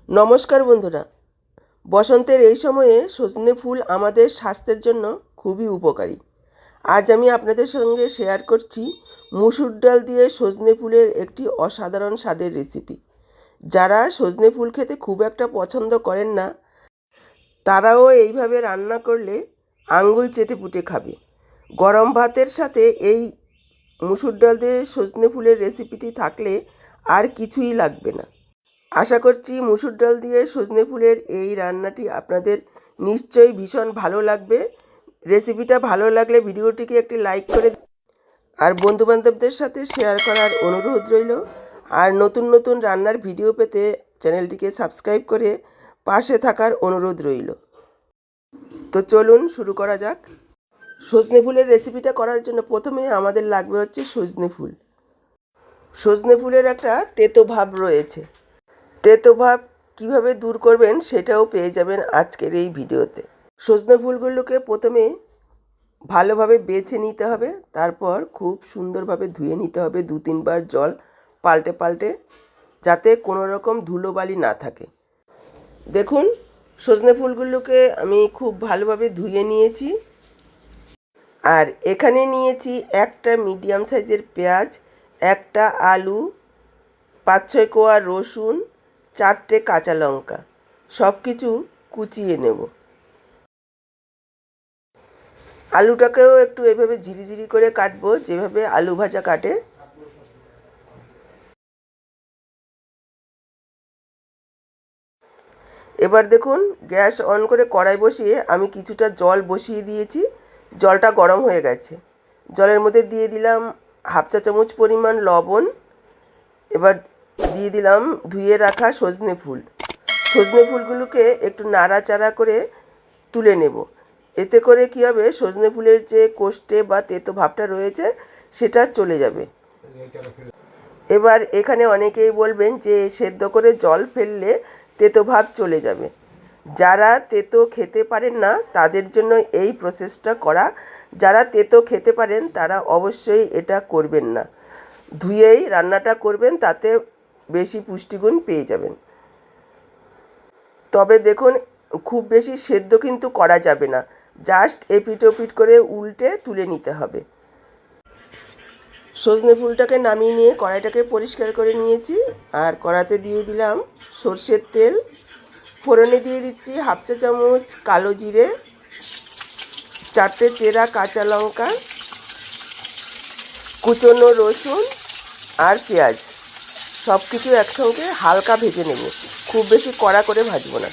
নমস্কার বন্ধুরা, বসন্তের এই সময়ে সজনে ফুল আমাদের স্বাস্থ্যের জন্য খুবই উপকারী। আজ আমি আপনাদের সঙ্গে শেয়ার করছি মুসুর ডাল দিয়ে সজনে ফুলের একটি অসাধারণ স্বাদের রেসিপি। যারা সজনে ফুল খেতে খুব একটা পছন্দ করেন না, তারাও এইভাবে রান্না করলে আঙ্গুল চেটেপুটে খাবে। গরম ভাতের সাথে এই মুসুর ডাল দিয়ে সজনে ফুলের রেসিপিটি থাকলে আর কিছুই লাগবে না। আশা করছি মুসুর ডাল দিয়ে সজনে ফুলের এই রান্নাটি আপনাদের নিশ্চয়ই ভীষণ ভালো লাগবে। রেসিপিটা ভালো লাগলে ভিডিওটিকে একটি লাইক করে আর বন্ধুবান্ধবদের সাথে শেয়ার করার অনুরোধ রইল। আর নতুন নতুন রান্নার ভিডিও পেতে চ্যানেলটিকে সাবস্ক্রাইব করে পাশে থাকার অনুরোধ রইল। তো চলুন শুরু করা যাক। সজনে ফুলের রেসিপিটা করার জন্য প্রথমে আমাদের লাগবে হচ্ছে সজনে ফুল। সজনে ফুলের একটা তেতো ভাব রয়েছে। তেতো ভাব কীভাবে দূর করবেন সেটাও পেয়ে যাবেন আজকের এই ভিডিওতে। সজনে ফুলগুলোকে প্রথমে ভালোভাবে বেছে নিতে হবে, তারপর খুব সুন্দরভাবে ধুয়ে নিতে হবে 2-3 বার জল পাল্টে পাল্টে, যাতে কোনো রকম ধুলোবালি না থাকে। দেখুন, সজনে ফুলগুলোকে আমি খুব ভালোভাবে ধুয়ে নিয়েছি। আর এখানে নিয়েছি একটা মিডিয়াম সাইজের পেঁয়াজ, একটা আলু, 5-6 কোয়া রসুন, 4টে কাঁচা লঙ্কা, সব কিছু কুচিয়ে নেব। আলুটাকেও একটু এভাবে ঝিরিঝিরি করে কাটবো, যেভাবে আলু ভাজা কাটে। এবার দেখুন, গ্যাস অন করে কড়াই বসিয়ে আমি কিছুটা জল বসিয়ে দিয়েছি। জলটা গরম হয়ে গেছে। জলের মধ্যে দিয়ে দিলাম 1/2 চা চামচ পরিমাণ লবণ। এবার দিয়ে দিলাম ধুয়ে রাখা সজনে ফুল। সজনে ফুলগুলোকে একটু নাড়াচাড়া করে তুলে নেব। এতে করে কী হবে, সজনে ফুলের যে কোষ্ঠে বা তেতো ভাবটা রয়েছে সেটা চলে যাবে। এবার এখানে অনেকেই বলবেন যে সেদ্ধ করে জল ফেললে তেতো ভাব চলে যাবে। যারা তেতো খেতে পারেন না তাদের জন্য এই প্রসেসটা করা। যারা তেতো খেতে পারেন তারা অবশ্যই এটা করবেন না, ধুয়েই রান্নাটা করবেন, তাতে বেশি পুষ্টিগুণ পেয়ে যাবেন। তবে দেখুন, খুব বেশি সেদ্ধ কিন্তু করা যাবে না, জাস্ট এপিট ওপিট করে উল্টে তুলে নিতে হবে। সজনে ফুলটাকে নামিয়ে নিয়ে কড়াইটাকে পরিষ্কার করে নিয়েছি। আর কড়াতে দিয়ে দিলাম সর্ষের তেল। ফোড়নে দিয়ে দিচ্ছি 1/2 চা চামচ কালো জিরে, 4টে চেরা কাঁচা লঙ্কা, কুচনো রসুন আর পেঁয়াজ, সব কিছু একসঙ্গে হালকা ভেজে নেব, খুব বেশি কড়া করে ভাজবো না।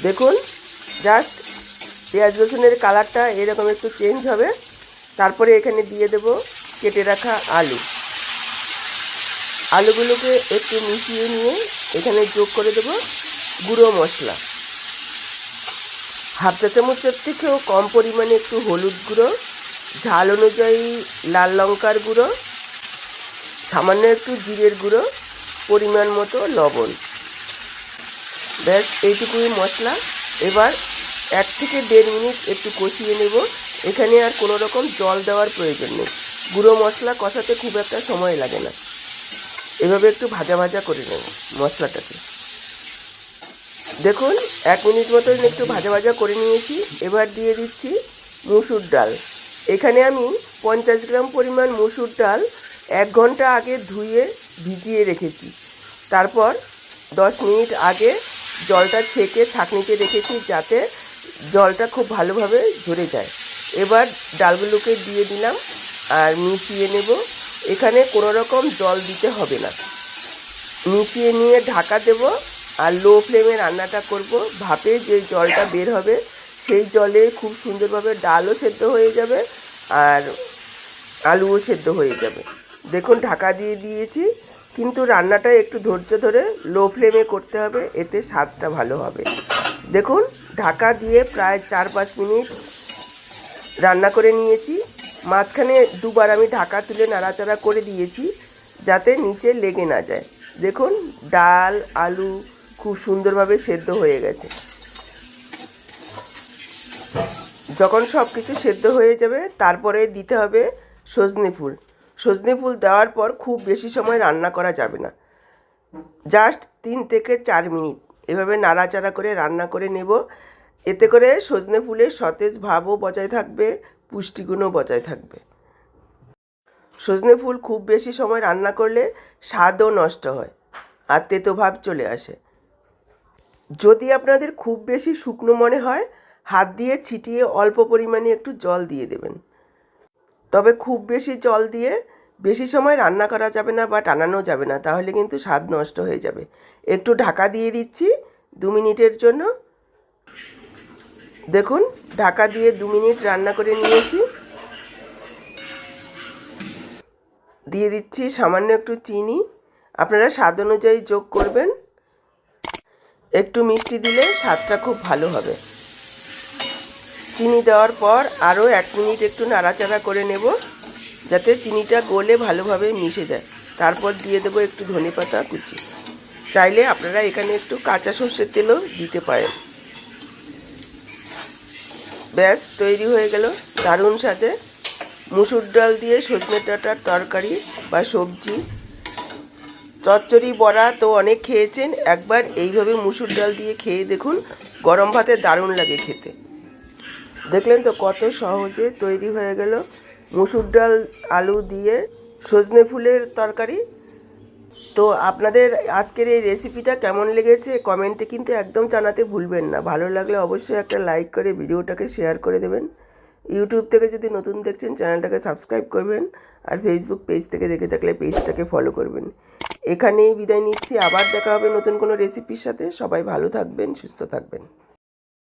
দেখুন, জাস্ট পেঁয়াজ রসুনের কালারটা এরকম একটু চেঞ্জ হবে। তারপরে এখানে দিয়ে দেব কেটে রাখা আলু। আলুগুলোকে একটু মিশিয়ে নিয়ে এখানে যোগ করে দেব গুঁড়ো মশলা। 1/2 চা চামচের থেকেও কম পরিমাণে একটু হলুদ গুঁড়ো, ঝাল অনুযায়ী লাল লঙ্কার গুঁড়ো, সামান্য একটু জিরের গুঁড়ো, পরিমাণ মতো লবণ। ব্যাস এইটুকুই মশলা। এবার 1 থেকে 1.5 মিনিট একটু কষিয়ে নেব। এখানে আর কোনো রকম জল দেওয়ার প্রয়োজন নেই। গুঁড়ো মশলা কষাতে খুব একটা সময় লাগে না। এভাবে একটু ভাজা ভাজা করে নেব মশলাটাকে। দেখুন, 1 মিনিট মতন একটু ভাজা ভাজা করে নিয়েছি। এবার দিয়ে দিচ্ছি মুসুর ডাল। এখানে আমি 50 গ্রাম পরিমাণ মুসুর ডাল 1 ঘন্টা আগে ধুয়ে ভিজিয়ে রেখেছি। তারপর 10 মিনিট আগে জলটা ছেঁকে ছাঁকনিতে রেখেছি, যাতে জলটা খুব ভালোভাবে ঝরে যায়। এবার ডালগুলোকে দিয়ে দিলাম আর মিশিয়ে নেব। এখানে কোনো রকম জল দিতে হবে না। মিশিয়ে নিয়ে ঢাকা দেব আর লো ফ্লেমে রান্নাটা করব। ভাপে যে জলটা বের হবে সেই জলে খুব সুন্দরভাবে ডালও সেদ্ধ হয়ে যাবে আর আলুও সেদ্ধ হয়ে যাবে। দেখুন, ঢাকা দিয়ে দিয়েছি, কিন্তু রান্নাটা একটু ধৈর্য ধরে লো ফ্লেমে করতে হবে, এতে স্বাদটা ভালো হবে। দেখুন, ঢাকা দিয়ে প্রায় 4-5 মিনিট রান্না করে নিয়েছি। মাঝখানে 2 বার আমি ঢাকা তুলে নাড়াচাড়া করে দিয়েছি, যাতে নিচে লেগে না যায়। দেখুন, ডাল আলু খুব সুন্দরভাবে সেদ্ধ হয়ে গেছে। যখন সব কিছু সেদ্ধ হয়ে যাবে তারপরে দিতে হবে সজনে ফুল। সজনে ফুল দেওয়ার পর খুব বেশি সময় রান্না করা যাবে না, জাস্ট 3 থেকে 4 মিনিট এভাবে নাড়াচাড়া করে রান্না করে নেব। এতে করে সজনে ফুলের সতেজ ভাবও বজায় থাকবে, পুষ্টিগুণও বজায় থাকবে। সজনে ফুল খুব বেশি সময় রান্না করলে স্বাদও নষ্ট হয় আর তেতো ভাব চলে আসে। যদি আপনাদের খুব বেশি শুকনো মনে হয়, হাত দিয়ে ছিটিয়ে অল্প পরিমাণে একটু জল দিয়ে দেবেন। তবে খুব বেশি জল দিয়ে বেশি সময় রান্না করা যাবে না বা টানানো যাবে না, তাহলে কিন্তু স্বাদ নষ্ট হয়ে যাবে। একটু ঢাকা দিয়ে দিচ্ছি 2 মিনিটের জন্য। দেখুন, ঢাকা দিয়ে 2 মিনিট রান্না করে নিয়েছি। দিয়ে দিচ্ছি সামান্য একটু চিনি, আপনারা স্বাদ অনুযায়ী যোগ করবেন। একটু মিষ্টি দিলে স্বাদটা খুব ভালো হবে। চিনি দেওয়ার পর আরও 1 মিনিট একটু নাড়াচাড়া করে নেব, যাতে চিনিটা গলে ভালোভাবে মিশে যায়। তারপর দিয়ে দেবো একটু ধনেপাতা কুচি। চাইলে আপনারা এখানে একটু কাঁচা সর্ষের তেলও দিতে পারেন। ব্যাস, তৈরি হয়ে গেল দারুণ স্বাদে মুসুর ডাল দিয়ে সজনে ডাঁটার তরকারি বা সবজি। চচ্চড়ি বড়া তো অনেক খেয়েছেন, একবার এইভাবে মুসুর ডাল দিয়ে খেয়ে দেখুন, গরম ভাতে দারুণ লাগে খেতে। দেখলেন তো কত সহজে তৈরি হয়ে গেল মুসুর ডাল আলু দিয়ে সজনে ফুলের তরকারি। তো আপনাদের আজকের এই রেসিপিটা কেমন লেগেছে কমেন্টে কিন্তু একদম জানাতে ভুলবেন না। ভালো লাগলে অবশ্যই একটা লাইক করে ভিডিওটাকে শেয়ার করে দেবেন। ইউটিউব থেকে যদি নতুন দেখছেন চ্যানেলটাকে সাবস্ক্রাইব করবেন, আর ফেসবুক পেজ থেকে দেখে থাকলে পেজটাকে ফলো করবেন। এখানেই বিদায় নিচ্ছি, আবার দেখা হবে নতুন কোনো রেসিপির সাথে। সবাই ভালো থাকবেন, সুস্থ থাকবেন।